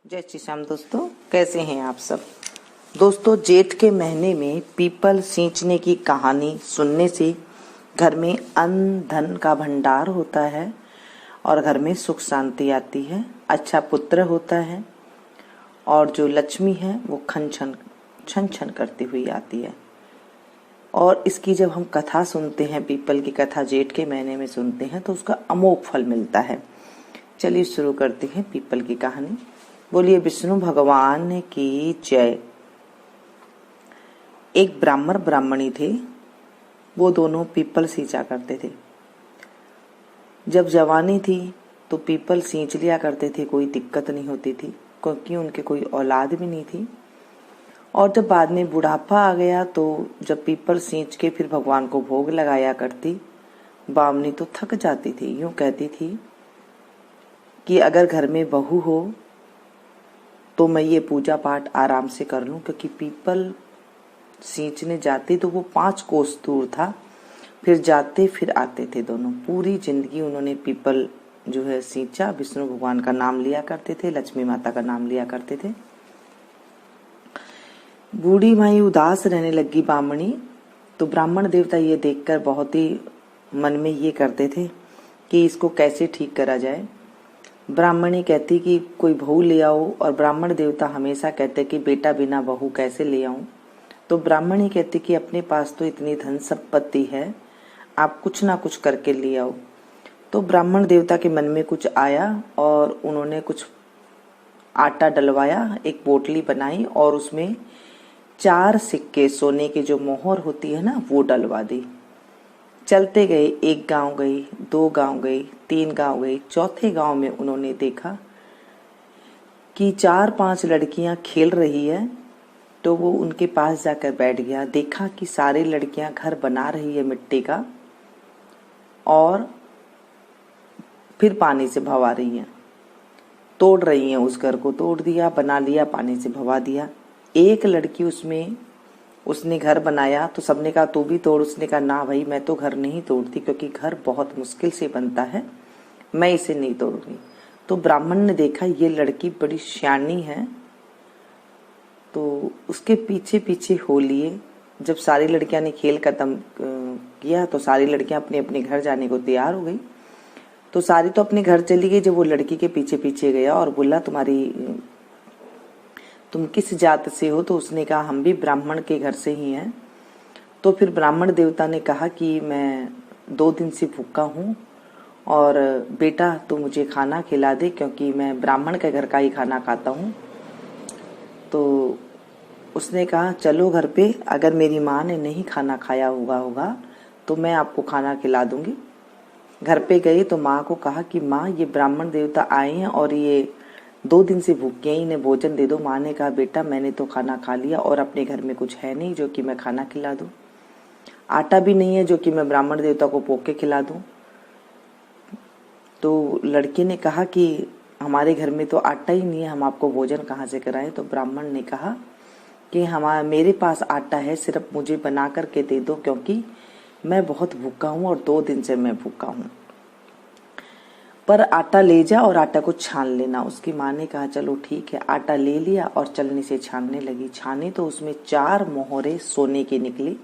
जय श्री श्याम दोस्तों, कैसे हैं आप सब। दोस्तों, जेठ के महीने में पीपल सींचने की कहानी सुनने से घर में अन्न धन का भंडार होता है और घर में सुख शांति आती है, अच्छा पुत्र होता है और जो लक्ष्मी है वो छन छन करती हुई आती है। और इसकी जब हम कथा सुनते हैं, पीपल की कथा जेठ के महीने में सुनते हैं तो उसका अमोघ फल मिलता है। चलिए शुरू करते हैं पीपल की कहानी। बोलिए विष्णु भगवान की जय। एक ब्राह्मण ब्राह्मणी थे, वो दोनों पीपल सींचा करते थे। जब जवानी थी तो पीपल सींच लिया करते थे, कोई दिक्कत नहीं होती थी क्योंकि उनके कोई औलाद भी नहीं थी। और जब बाद में बुढ़ापा आ गया तो जब पीपल सींच के फिर भगवान को भोग लगाया करती, बामनी तो थक जाती थी। यूं कहती थी कि अगर घर में बहू हो तो मैं ये पूजा पाठ आराम से कर लूं, क्योंकि पीपल सींचने जाते तो वो 5 कोस दूर था, फिर जाते फिर आते थे दोनों। पूरी जिंदगी उन्होंने पीपल जो है सींचा। विष्णु भगवान का नाम लिया करते थे, लक्ष्मी माता का नाम लिया करते थे। बूढ़ी माई उदास रहने लगी बामणी, तो ब्राह्मण देवता ये देखकर बहुत ही मन में ये करते थे कि इसको कैसे ठीक करा जाए। ब्राह्मणी कहती कि कोई बहू ले आओ, और ब्राह्मण देवता हमेशा कहते कि बेटा बिना बहू कैसे ले आऊं। तो ब्राह्मणी कहती कि अपने पास तो इतनी धन संपत्ति है, आप कुछ ना कुछ करके ले आओ। तो ब्राह्मण देवता के मन में कुछ आया और उन्होंने कुछ आटा डलवाया, एक पोटली बनाई और उसमें 4 सिक्के, सोने की जो मोहर होती है ना, वो डलवा दी। चलते गए, 1 गांव गई, 2 गांव गई, 3 गांव गई। चौथे गांव में उन्होंने देखा कि 4-5 लड़कियां खेल रही है, तो वो उनके पास जाकर बैठ गया। देखा कि सारी लड़कियां घर बना रही है मिट्टी का और फिर पानी से भवा रही हैं, तोड़ रही हैं। उस घर को तोड़ दिया, बना लिया, पानी से भवा दिया। एक लड़की उसने घर बनाया तो सबने कहा तू भी तोड़। उसने कहा ना भाई, मैं तो घर नहीं तोड़ती, क्योंकि घर बहुत मुश्किल से बनता है, मैं इसे नहीं तोड़ूंगी। तो ब्राह्मण ने देखा ये लड़की बड़ी सियानी है, तो उसके पीछे पीछे हो लिए। जब सारी लड़कियां ने खेल खत्म किया तो सारी लड़कियां अपने अपने घर जाने को तैयार हो गई। तो सारी तो अपने घर चली गई। जब वो लड़की के पीछे पीछे गया और बोला तुम किस जात से हो, तो उसने कहा हम भी ब्राह्मण के घर से ही हैं। तो फिर ब्राह्मण देवता ने कहा कि मैं 2 दिन से भूखा हूँ और बेटा तो मुझे खाना खिला दे, क्योंकि मैं ब्राह्मण के घर का ही खाना खाता हूँ। तो उसने कहा चलो घर पे, अगर मेरी माँ ने नहीं खाना खाया होगा तो मैं आपको खाना खिला दूंगी। घर पे गई तो माँ को कहा कि माँ, ये ब्राह्मण देवता आए हैं और ये 2 दिन से भूखे हैं, इन्हें भोजन दे दो। माँ ने कहा बेटा मैंने तो खाना खा लिया और अपने घर में कुछ है नहीं जो कि मैं खाना खिला दूं, आटा भी नहीं है जो कि मैं ब्राह्मण देवता को पोक के खिला दूं। तो लड़की ने कहा कि हमारे घर में तो आटा ही नहीं है, हम आपको भोजन कहाँ से कराएं। तो ब्राह्मण ने कहा कि मेरे पास आटा है, सिर्फ मुझे बना करके दे दो, क्योंकि मैं बहुत भूखा हूँ और 2 दिन से मैं भूखा हूँ। पर आटा ले जा और आटा को छान लेना। उसकी माँ ने कहा चलो ठीक है। आटा ले लिया और चलनी से छानने लगी। छाने तो उसमें 4 मोहरे सोने की निकली,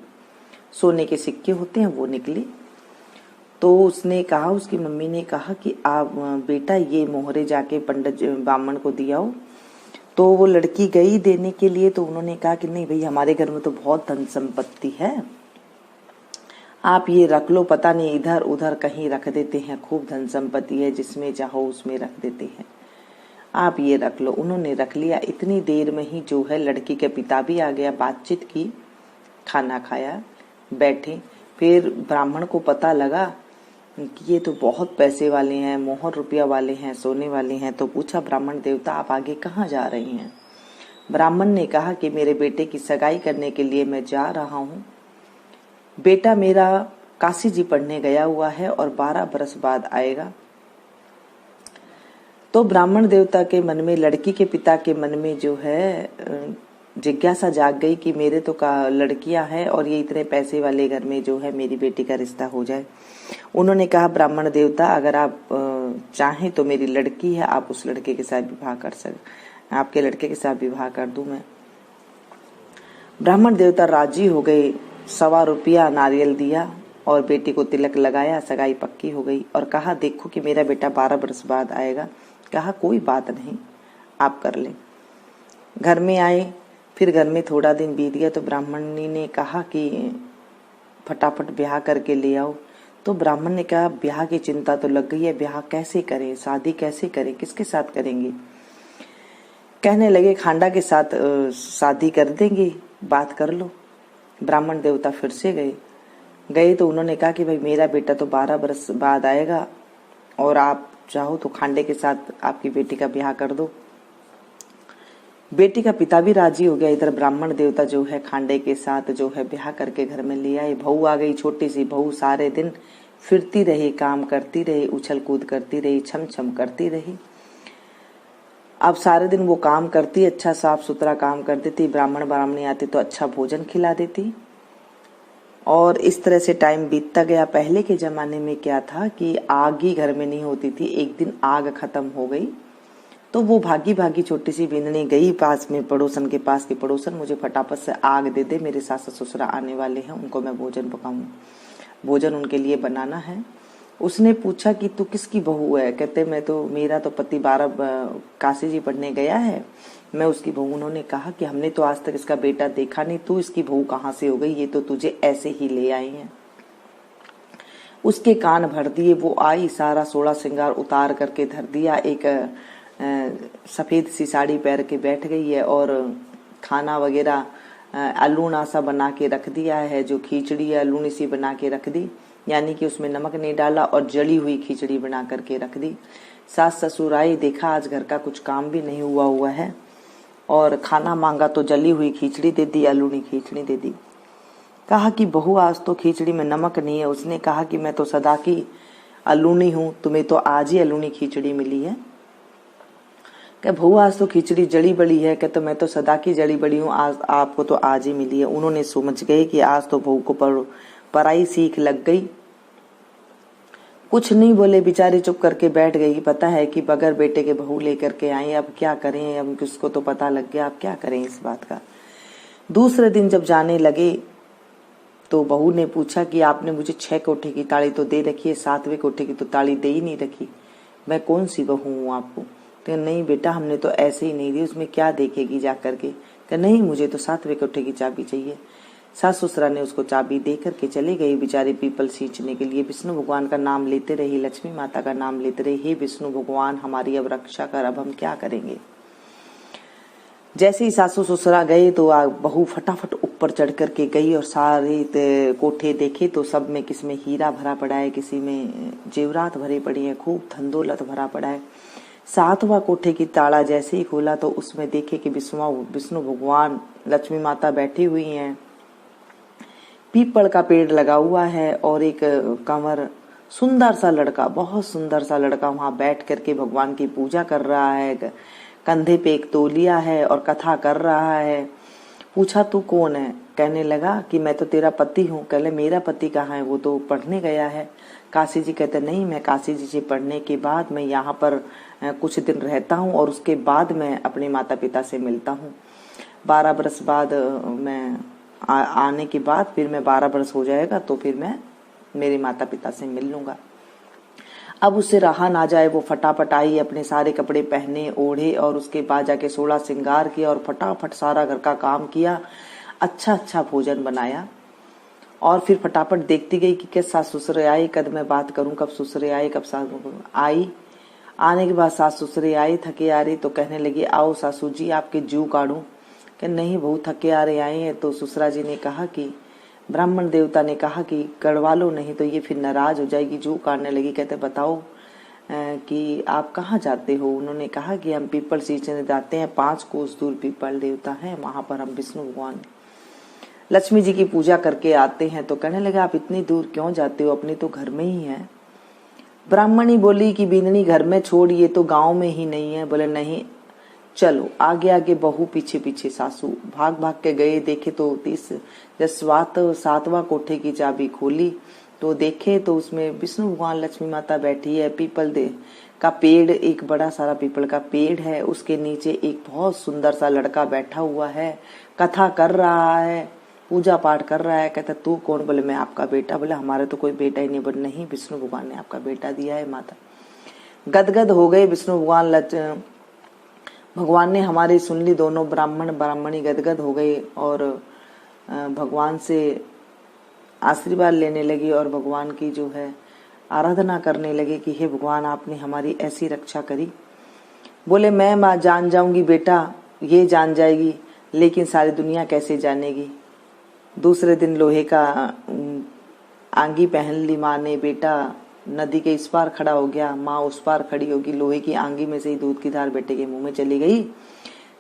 सोने के सिक्के होते हैं वो निकली। तो उसने कहा, उसकी मम्मी ने कहा कि आप बेटा ये मोहरे जाके पंडित ब्राह्मण को दिया हो। तो वो लड़की गई देने के लिए, तो उन्होंने कहा कि नहीं भाई, हमारे घर में तो बहुत धन संपत्ति है, आप ये रख लो। पता नहीं इधर उधर कहीं रख देते हैं, खूब धन संपत्ति है, जिसमें चाहो उसमें रख देते हैं, आप ये रख लो। उन्होंने रख लिया। इतनी देर में ही जो है लड़की के पिता भी आ गया, बातचीत की, खाना खाया, बैठे। फिर ब्राह्मण को पता लगा कि ये तो बहुत पैसे वाले हैं, मोहर रुपया वाले हैं, सोने वाले हैं। तो पूछा ब्राह्मण देवता आप आगे कहाँ जा रही हैं। ब्राह्मण ने कहा कि मेरे बेटे की सगाई करने के लिए मैं जा रहा हूँ। बेटा मेरा काशी जी पढ़ने गया हुआ है और 12 बरस बाद आएगा। तो ब्राह्मण देवता के मन में, लड़की के पिता के मन में जो है जिज्ञासा जाग गई कि मेरे तो लड़कियां हैं और ये इतने पैसे वाले घर में जो है मेरी बेटी का रिश्ता हो जाए। उन्होंने कहा ब्राह्मण देवता अगर आप चाहें तो मेरी लड़की है, आप उस लड़के के साथ विवाह आपके लड़के के साथ विवाह कर दूं मैं। ब्राह्मण देवता राजी हो गए, 1.25 रुपया नारियल दिया और बेटी को तिलक लगाया, सगाई पक्की हो गई। और कहा देखो कि मेरा बेटा 12 वर्ष बाद आएगा। कहा कोई बात नहीं, आप कर लें। घर में आए, फिर घर में थोड़ा दिन बीत गया तो ब्राह्मणी ने कहा कि फटाफट ब्याह करके ले आओ। तो ब्राह्मण ने कहा ब्याह की चिंता तो लग गई है, ब्याह कैसे करें, शादी कैसे करें, किसके साथ करेंगे। कहने लगे खांडा के साथ शादी कर देंगे, बात कर लो। ब्राह्मण देवता फिर से गए तो उन्होंने कहा कि भाई मेरा बेटा तो 12 वर्ष बाद आएगा और आप चाहो तो खांडे के साथ आपकी बेटी का ब्याह कर दो। बेटी का पिता भी राजी हो गया। इधर ब्राह्मण देवता जो है खांडे के साथ जो है ब्याह करके घर में ले आए। बहू आ गई, छोटी सी बहू, सारे दिन फिरती रही, काम करती रही, उछल कूद करती रही, छम छम करती रही। अब सारे दिन वो काम करती, अच्छा साफ सुथरा काम कर देती, ब्राह्मण ब्राह्मणी आती तो अच्छा भोजन खिला देती और इस तरह से टाइम बीतता गया। पहले के जमाने में क्या था कि आग ही घर में नहीं होती थी। एक दिन आग खत्म हो गई तो वो भागी भागी छोटी सी बिंदनी गई पास में पड़ोसन के पास कि पड़ोसन मुझे फटाफट से आग दे दे, मेरे सास ससुरा आने वाले हैं, उनको मैं भोजन पकाऊं, भोजन उनके लिए बनाना है। उसने पूछा कि तू किसकी बहू है। कहते मैं तो, मेरा तो पति 12 काशी जी पढ़ने गया है, मैं उसकी बहू। उन्होंने कहा कि हमने तो आज तक इसका बेटा देखा नहीं, तू इसकी बहू कहाँ से हो गई, ये तो तुझे ऐसे ही ले आई है। उसके कान भर दिए। वो आई, सारा सोलह श्रृंगार उतार करके धर दिया, एक सफेद सी साड़ी पहन के बैठ गई है और खाना वगैरह अलूना सा बना के रख दिया है। जो खिचड़ी है अलूनी सी बना के रख दी, यानी कि उसमें नमक नहीं डाला और जली हुई खिचड़ी बना करके रख दी। सास ससुर आई, देखा आज घर का कुछ काम भी नहीं हुआ है और खाना मांगा तो जली हुई खिचड़ी दे दी, अलूनी खिचड़ी दे दी। कहा कि बहू आज तो खिचड़ी में नमक नहीं है। उसने कहा कि मैं तो सदा की अलूनी हूँ, तुम्हें तो आज ही अलूनी खिचड़ी मिली है। क्या बहू आज तो खिचड़ी जड़ी बड़ी है। कहते मैं तो सदा की जड़ी बड़ी हूँ, आज आपको तो आज ही मिली है। उन्होंने समझ गए कि आज तो बहू को पराई सीख लग गई। कुछ नहीं बोले, बेचारी चुप करके बैठ गई। पता है कि बगैर बेटे के बहू लेकर के आई, अब क्या करें, अब किसको तो पता लग गया, अब क्या करें इस बात का। दूसरे दिन जब जाने लगे तो बहू ने पूछा कि आपने मुझे 6 कोठे की ताड़ी तो दे रखी है, 7वें कोठे की तो ताड़ी दे ही नहीं रखी, मैं कौन सी बहू हूँ आपको। तो नहीं बेटा हमने तो ऐसे ही नहीं दी, उसमें क्या देखेगी जा करके। तो नहीं मुझे तो 7वें कोठे की चाबी चाहिए। सास ससुरा ने उसको चाबी दे करके चले गई। बेचारे पीपल सींचने के लिए विष्णु भगवान का नाम लेते रही, लक्ष्मी माता का नाम लेते रही, हे विष्णु भगवान हमारी अब रक्षा कर, अब हम क्या करेंगे। जैसे ही सासू ससुरा गए तो बहू फटाफट ऊपर चढ़ करके गई और सारे कोठे देखे तो सब में किसी में हीरा भरा पड़ा है, किसी में जेवरात भरे पड़ी है, खूब धन-दौलत भरा पड़ा है। 7वां कोठे की ताला जैसे ही खोला तो उसमें देखे कि विष्णु भगवान लक्ष्मी माता बैठी हुई हैं, पीपल का पेड़ लगा हुआ है और एक कंवर सुंदर सा लड़का, बहुत सुंदर सा लड़का वहां बैठ करके भगवान की पूजा कर रहा है। कंधे पे एक तौलिया है और कथा कर रहा है। पूछा तू कौन है। कहने लगा कि मैं तो तेरा पति हूँ। कहले मेरा पति कहाँ है, वो तो पढ़ने गया है काशी जी। कहते नहीं, मैं काशी जी से पढ़ने के बाद मैं यहाँ पर कुछ दिन रहता हूँ और उसके बाद मैं अपने माता पिता से मिलता हूँ। 12 बरस बाद मैं आने के बाद फिर मैं 12 बरस हो जाएगा तो फिर मैं मेरे माता पिता से मिल लूंगा। अब उससे रहा ना जाए, वो फटाफट आई, अपने सारे कपड़े पहने ओढ़े और उसके बाद जाके 16 श्रृंगार किया और फटाफट सारा घर का काम किया, अच्छा अच्छा भोजन बनाया और फिर फटाफट देखती गई कि कैसे सास ससुरे आए, कद मैं बात करूं, कब ससुरे आए, कब सास आई। आने के बाद सास ससुरे आई, थके आ रही तो कहने लगी आओ सासू जी आपके जू काटूं। कि नहीं बहू थके आ रहे आए हैं। तो ससुरा जी ने कहा कि ब्राह्मण देवता ने कहा कि कड़वा लो नहीं तो ये फिर नाराज हो जाएगी, जू काटने लगी। कहते बताओ कि आप कहाँ जाते हो। उन्होंने कहा कि हम पीपल सींचने जाते हैं, 5 कोस दूर पीपल देवता है, वहां पर हम विष्णु भगवान लक्ष्मी जी की पूजा करके आते हैं। तो कहने लगे आप इतनी दूर क्यों जाते हो, अपने तो घर में ही है। ब्राह्मणी बोली कि बिंदनी घर में छोड़, ये तो गांव में ही नहीं है। बोले नहीं चलो, आगे आगे बहू पीछे पीछे सासू भाग भाग के गए। देखे तो 7वां कोठे की चाबी खोली तो देखे तो उसमें विष्णु भगवान, लक्ष्मी माता बैठी है। पीपल का पेड़, एक बड़ा सारा पीपल का पेड़ है, उसके नीचे एक बहुत सुंदर सा लड़का बैठा हुआ है, कथा कर रहा है, पूजा पाठ कर रहा है। कहता तू कौन? बोले मैं आपका बेटा। बोले हमारे तो कोई बेटा ही नहीं। बोले नहीं, विष्णु भगवान ने आपका बेटा दिया है माता। गदगद हो गए विष्णु भगवान ने हमारी सुन ली। दोनों ब्राह्मण ब्राह्मणी गदगद हो गए और भगवान से आशीर्वाद लेने लगी और भगवान की जो है आराधना करने लगे कि हे भगवान, आपने हमारी ऐसी रक्षा करी। बोले मैं माँ जान जाऊंगी बेटा, ये जान जाएगी, लेकिन सारी दुनिया कैसे जानेगी। दूसरे दिन लोहे का आंगी पहन ली माँ ने। बेटा नदी के इस पार खड़ा हो गया, माँ उस पार खड़ी होगी। लोहे की आंगी में से ही दूध की धार बेटे के मुंह में चली गई।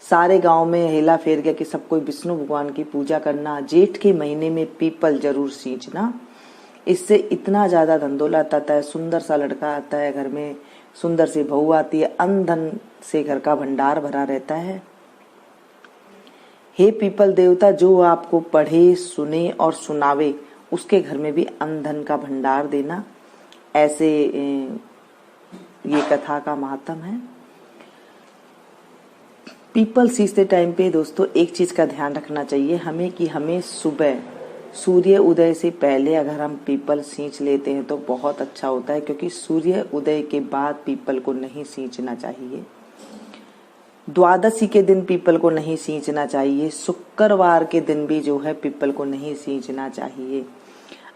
सारे गांव में हेला फेर गया कि सब कोई विष्णु भगवान की पूजा करना, जेठ के महीने में पीपल जरूर सींचना, इससे इतना ज्यादा धन दौलत आता है, सुंदर सा लड़का आता है घर में, सुंदर सी बहू आती है, अन्न धन से घर का भंडार भरा रहता है। हे पीपल देवता, जो आपको पढ़े सुने और सुनावे उसके घर में भी अन्न धन का भंडार देना। ऐसे ये कथा का महात्म है। पीपल सींचते टाइम पे दोस्तों एक चीज का ध्यान रखना चाहिए हमें कि हमें सुबह सूर्य उदय से पहले अगर हम पीपल सींच लेते हैं तो बहुत अच्छा होता है, क्योंकि सूर्य उदय के बाद पीपल को नहीं सींचना चाहिए। द्वादशी के दिन पीपल को नहीं सींचना चाहिए। शुक्रवार के दिन भी जो है पीपल को नहीं सींचना चाहिए।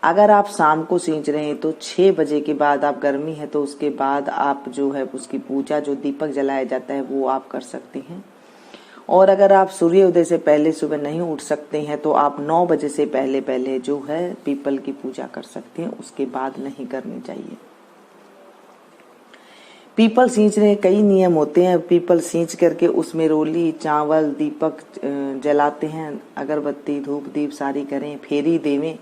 अगर आप शाम को सींच रहे हैं तो 6 बजे के बाद, आप गर्मी है तो उसके बाद आप जो है उसकी पूजा, जो दीपक जलाया जाता है वो आप कर सकते हैं। और अगर आप सूर्य उदय से पहले सुबह नहीं उठ सकते हैं तो आप 9 बजे से पहले पहले जो है पीपल की पूजा कर सकते हैं, उसके बाद नहीं करनी चाहिए। पीपल सींचने कई नियम होते हैं। पीपल सींच करके उसमें रोली, चावल, दीपक जलाते हैं, अगरबत्ती, धूप दीप सारी करें, फेरी देवें,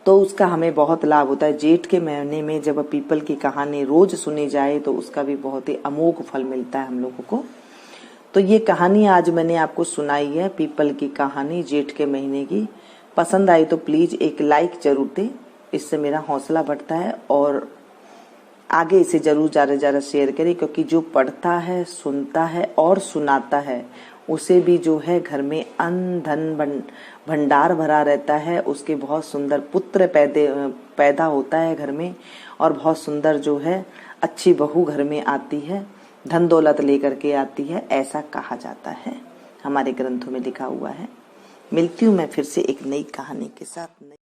तो उसका हमें बहुत लाभ होता है। जेठ के महीने में जब पीपल की कहानी रोज सुनी जाए तो उसका भी बहुत ही अमोघ फल मिलता है हम लोगों को। तो ये कहानी आज मैंने आपको सुनाई है, पीपल की कहानी जेठ के महीने की। पसंद आई तो प्लीज एक लाइक जरूर दें, इससे मेरा हौसला बढ़ता है, और आगे इसे जरूर ज्यादा ज्यादा शेयर करें, क्योंकि जो पढ़ता है, सुनता है और सुनाता है उसे भी जो है घर में अन्न धन भंडार भरा रहता है। उसके बहुत सुंदर पुत्र पैदा होता है घर में, और बहुत सुंदर जो है अच्छी बहू घर में आती है, धन दौलत लेकर के आती है, ऐसा कहा जाता है, हमारे ग्रंथों में लिखा हुआ है। मिलती हूँ मैं फिर से एक नई कहानी के साथ।